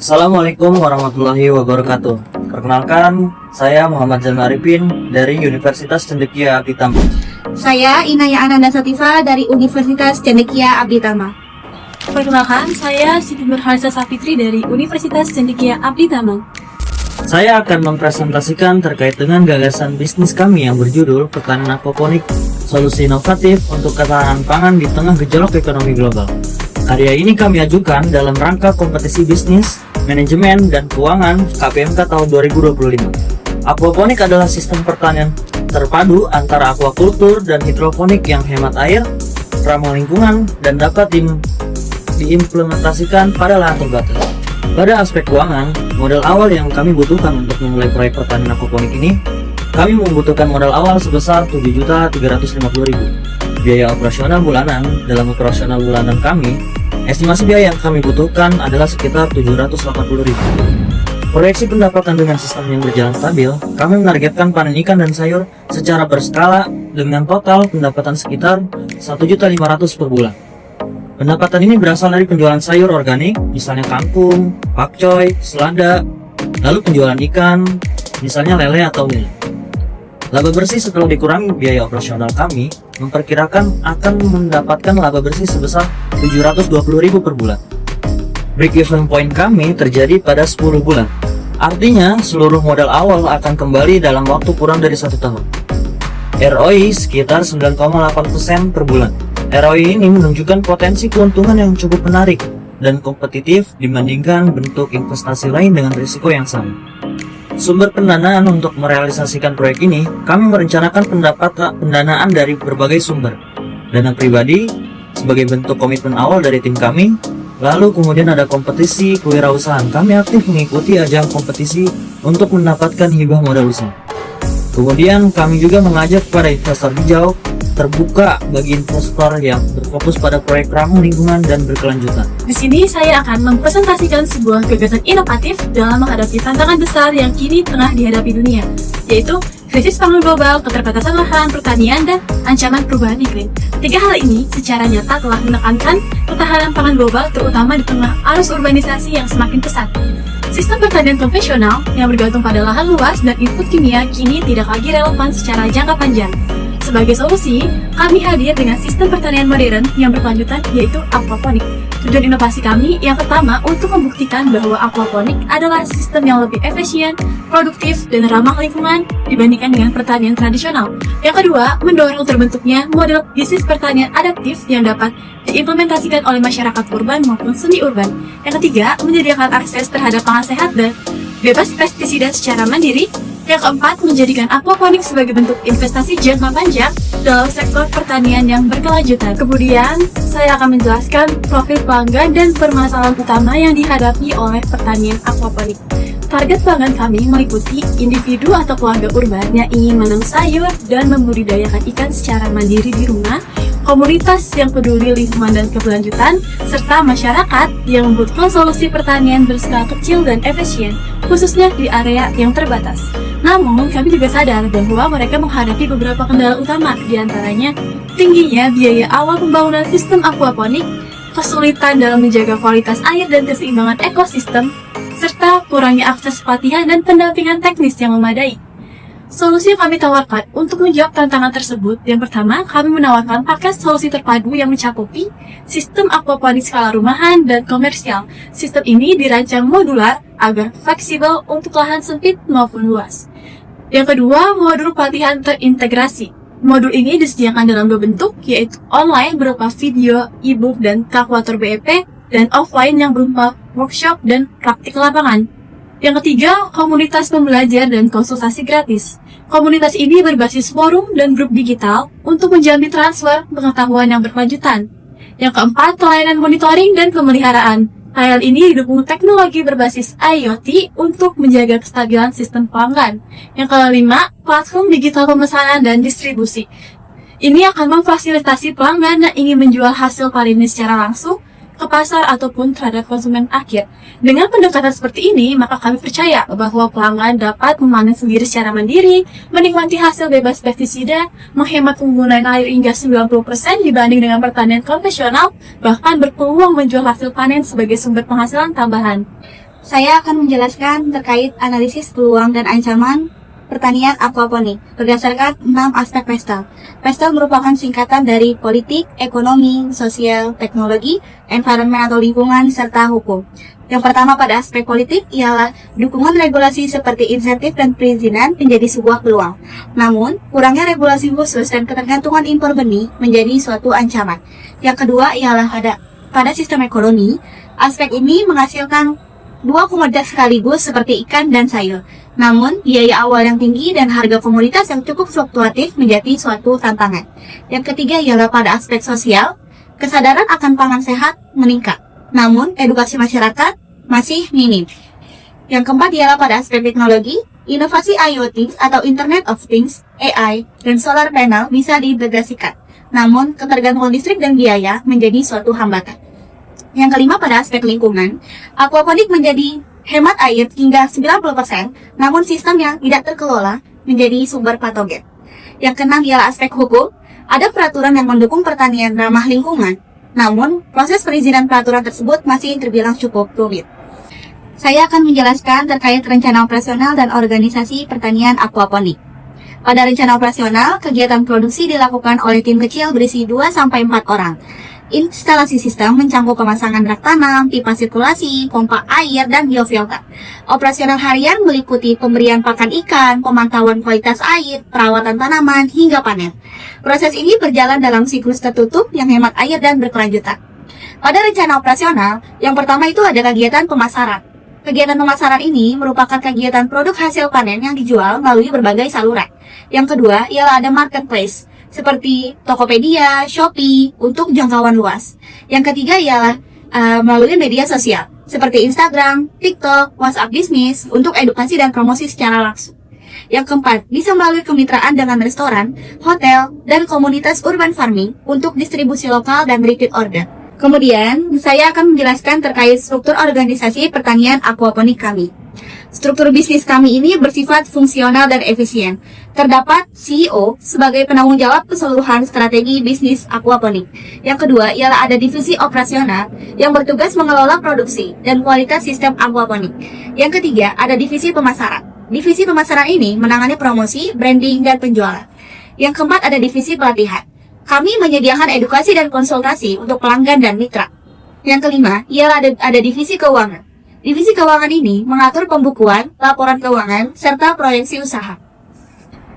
Assalamualaikum warahmatullahi wabarakatuh. Perkenalkan, saya Muhammad Zainal Arifin dari Universitas Cendekia Abditama. Saya Inaya Ananda Sativa dari Universitas Cendekia Abditama. Perkenalkan, saya Siti Nurhalisa Safitri dari Universitas Cendekia Abditama. Saya akan mempresentasikan terkait dengan gagasan bisnis kami yang berjudul Pertanian Aquaponik, solusi inovatif untuk ketahanan pangan di tengah gejolak ekonomi global. Karya ini kami ajukan dalam rangka kompetisi bisnis, manajemen, dan keuangan KPMK tahun 2025. Aquaponik adalah sistem pertanian terpadu antara aquakultur dan hidroponik yang hemat air, ramah lingkungan, dan dapat diimplementasikan pada lahan terbatas. Pada aspek keuangan, modal awal yang kami butuhkan untuk memulai proyek pertanian aquaponik ini, kami membutuhkan modal awal sebesar Rp7.350.000. Biaya operasional bulanan dalam operasional bulanan kami, estimasi biaya yang kami butuhkan adalah sekitar Rp780.000. Proyeksi pendapatan dengan sistem yang berjalan stabil, kami menargetkan panen ikan dan sayur secara berskala dengan total pendapatan sekitar Rp1.500.000 per bulan. Pendapatan ini berasal dari penjualan sayur organik, misalnya kangkung, pakcoy, selada, lalu penjualan ikan, misalnya lele atau mil. Laba bersih setelah dikurangi biaya operasional kami, memperkirakan akan mendapatkan laba bersih sebesar Rp720.000 per bulan. Break-even point kami terjadi pada 10 bulan. Artinya, seluruh modal awal akan kembali dalam waktu kurang dari 1 tahun. ROI sekitar 9,8% per bulan. ROI ini menunjukkan potensi keuntungan yang cukup menarik dan kompetitif dibandingkan bentuk investasi lain dengan risiko yang sama. Sumber pendanaan untuk merealisasikan proyek ini, kami merencanakan pendanaan dari berbagai sumber. Dana pribadi sebagai bentuk komitmen awal dari tim kami, lalu kemudian ada kompetisi kewirausahaan. Kami aktif mengikuti ajang kompetisi untuk mendapatkan hibah modal usaha. Kemudian kami juga mengajak kepada investor hijau, terbuka bagi investor yang berfokus pada proyek ramah lingkungan dan berkelanjutan. Di sini saya akan mempresentasikan sebuah gagasan inovatif dalam menghadapi tantangan besar yang kini tengah dihadapi dunia, yaitu krisis pangan global, keterbatasan lahan pertanian, dan ancaman perubahan iklim. Tiga hal ini secara nyata telah menekankan ketahanan pangan global, terutama di tengah arus urbanisasi yang semakin pesat. Sistem pertanian konvensional yang bergantung pada lahan luas dan input kimia kini tidak lagi relevan secara jangka panjang. Sebagai solusi, kami hadir dengan sistem pertanian modern yang berkelanjutan, yaitu aquaponik. Tujuan inovasi kami yang pertama untuk membuktikan bahwa aquaponik adalah sistem yang lebih efisien, produktif, dan ramah lingkungan dibandingkan dengan pertanian tradisional. Yang kedua, mendorong terbentuknya model bisnis pertanian adaptif yang dapat diimplementasikan oleh masyarakat urban maupun semi-urban. Yang ketiga, menyediakan akses terhadap pangan sehat dan bebas pestisida secara mandiri. Yang keempat, menjadikan aquaponik sebagai bentuk investasi jangka panjang dalam sektor pertanian yang berkelanjutan. Kemudian, saya akan menjelaskan profil pelanggan dan permasalahan utama yang dihadapi oleh pertanian aquaponik. Target pelanggan kami meliputi individu atau keluarga urban yang ingin menanam sayur dan membudidayakan ikan secara mandiri di rumah, komunitas yang peduli lingkungan dan keberlanjutan, serta masyarakat yang membutuhkan solusi pertanian berskala kecil dan efisien, khususnya di area yang terbatas. Namun, kami juga sadar bahwa mereka menghadapi beberapa kendala utama, diantaranya tingginya biaya awal pembangunan sistem aquaponik, kesulitan dalam menjaga kualitas air dan keseimbangan ekosistem, serta kurangnya akses pelatihan dan pendampingan teknis yang memadai. Solusi yang kami tawarkan untuk menjawab tantangan tersebut, yang pertama, kami menawarkan paket solusi terpadu yang mencakupi sistem aquaponik skala rumahan dan komersial. Sistem ini dirancang modular agar fleksibel untuk lahan sempit maupun luas. Yang kedua, modul pelatihan terintegrasi. Modul ini disediakan dalam dua bentuk, yaitu online berupa video, e-book, dan kalkulator BEP, dan offline yang berupa workshop dan praktik lapangan. Yang ketiga, komunitas pembelajar dan konsultasi gratis. Komunitas ini berbasis forum dan grup digital untuk menjamin transfer pengetahuan yang berkelanjutan. Yang keempat, layanan monitoring dan pemeliharaan. Layanan ini didukung teknologi berbasis IoT untuk menjaga kestabilan sistem pelanggan. Yang kelima, platform digital pemesanan dan distribusi. Ini akan memfasilitasi pelanggan yang ingin menjual hasil panennya secara langsung ke pasar ataupun terhadap konsumen akhir. Dengan pendekatan seperti ini, maka kami percaya bahwa pelanggan dapat memanen sendiri secara mandiri, menikmati hasil bebas pestisida, menghemat penggunaan air hingga 90% dibanding dengan pertanian konvensional, bahkan berpeluang menjual hasil panen sebagai sumber penghasilan tambahan. Saya akan menjelaskan terkait analisis peluang dan ancaman pertanian aquaponik berdasarkan 6 aspek PESTEL. PESTEL merupakan singkatan dari politik, ekonomi, sosial, teknologi, environment atau lingkungan, serta hukum. Yang pertama pada aspek politik ialah dukungan regulasi seperti insentif dan perizinan menjadi sebuah peluang. Namun, kurangnya regulasi khusus dan ketergantungan impor benih menjadi suatu ancaman. Yang kedua ialah pada sistem ekonomi, aspek ini menghasilkan dua komoditas sekaligus seperti ikan dan sayur. Namun, biaya awal yang tinggi dan harga komoditas yang cukup fluktuatif menjadi suatu tantangan. Yang ketiga ialah pada aspek sosial, kesadaran akan pangan sehat meningkat. Namun, edukasi masyarakat masih minim. Yang keempat ialah pada aspek teknologi, inovasi IoT atau Internet of Things, AI, dan solar panel bisa diintegrasikan. Namun, ketergantungan listrik dan biaya menjadi suatu hambatan. Yang kelima pada aspek lingkungan, aquaponik menjadi hemat air hingga 90%, namun sistem yang tidak terkelola menjadi sumber patogen. Yang keenam ialah aspek hukum, ada peraturan yang mendukung pertanian ramah lingkungan, namun proses perizinan peraturan tersebut masih terbilang cukup rumit. Saya akan menjelaskan terkait rencana operasional dan organisasi pertanian aquaponik. Pada rencana operasional, kegiatan produksi dilakukan oleh tim kecil berisi 2-4 orang. Instalasi sistem mencakup pemasangan rak tanam, pipa sirkulasi, pompa air, dan biofilter. Operasional harian meliputi pemberian pakan ikan, pemantauan kualitas air, perawatan tanaman, hingga panen. Proses ini berjalan dalam siklus tertutup yang hemat air dan berkelanjutan. Pada rencana operasional, yang pertama itu ada kegiatan pemasaran. Kegiatan pemasaran ini merupakan kegiatan produk hasil panen yang dijual melalui berbagai saluran. Yang kedua ialah ada marketplace, seperti Tokopedia, Shopee, untuk jangkauan luas. Yang ketiga ialah melalui media sosial, seperti Instagram, TikTok, WhatsApp bisnis, untuk edukasi dan promosi secara langsung. Yang keempat, bisa melalui kemitraan dengan restoran, hotel, dan komunitas urban farming untuk distribusi lokal dan repeat order. Kemudian, saya akan menjelaskan terkait struktur organisasi pertanian aquaponik kami. Struktur bisnis kami ini bersifat fungsional dan efisien. Terdapat CEO sebagai penanggung jawab keseluruhan strategi bisnis aquaponik. Yang kedua ialah ada divisi operasional yang bertugas mengelola produksi dan kualitas sistem aquaponik. Yang ketiga ada divisi pemasaran. Divisi pemasaran ini menangani promosi, branding, dan penjualan. Yang keempat ada divisi pelatihan. Kami menyediakan edukasi dan konsultasi untuk pelanggan dan mitra. Yang kelima ialah ada divisi keuangan. Divisi keuangan ini mengatur pembukuan, laporan keuangan, serta proyeksi usaha.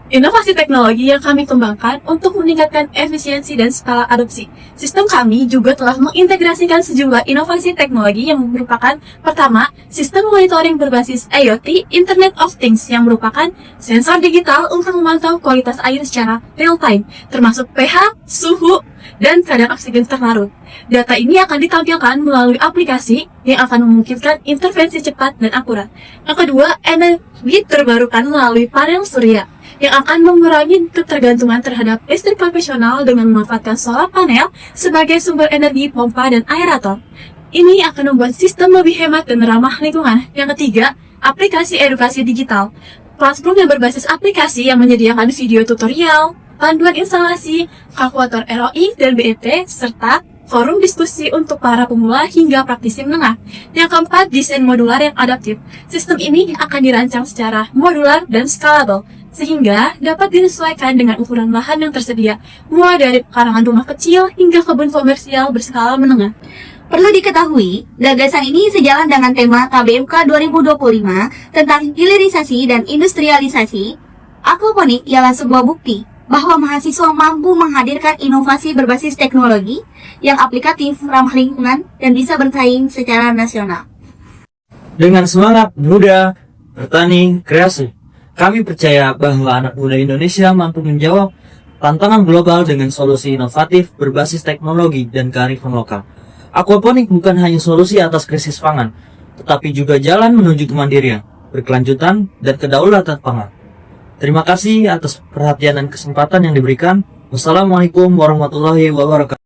Inovasi teknologi yang kami kembangkan untuk meningkatkan efisiensi dan skala adopsi. Sistem kami juga telah mengintegrasikan sejumlah inovasi teknologi yang merupakan pertama, sistem monitoring berbasis IoT, Internet of Things yang merupakan sensor digital untuk memantau kualitas air secara real time, termasuk pH, suhu, dan kadar oksigen terlarut. Data ini akan ditampilkan melalui aplikasi yang akan memungkinkan intervensi cepat dan akurat. Yang kedua, energi terbarukan melalui panel surya yang akan mengurangi ketergantungan terhadap listrik konvensional dengan memanfaatkan solar panel sebagai sumber energi pompa dan aerator. Ini akan membuat sistem lebih hemat dan ramah lingkungan. Yang ketiga, aplikasi edukasi digital. Platform yang berbasis aplikasi yang menyediakan video tutorial, panduan instalasi, kalkulator ROI dan BEP, serta forum diskusi untuk para pemula hingga praktisi menengah. Yang keempat, desain modular yang adaptif. Sistem ini akan dirancang secara modular dan scalable, sehingga dapat disesuaikan dengan ukuran lahan yang tersedia, mulai dari pekarangan rumah kecil hingga kebun komersial berskala menengah. Perlu diketahui, gagasan ini sejalan dengan tema KBMK 2025 tentang hilirisasi dan industrialisasi. Aquaponik ialah sebuah bukti bahwa mahasiswa mampu menghadirkan inovasi berbasis teknologi yang aplikatif, ramah lingkungan, dan bisa bersaing secara nasional. Dengan semangat muda, bertani, kreasi, kami percaya bahwa anak muda Indonesia mampu menjawab tantangan global dengan solusi inovatif berbasis teknologi dan kearifan lokal. Aquaponik bukan hanya solusi atas krisis pangan, tetapi juga jalan menuju kemandirian, berkelanjutan, dan kedaulatan pangan. Terima kasih atas perhatian dan kesempatan yang diberikan. Wassalamualaikum warahmatullahi wabarakatuh.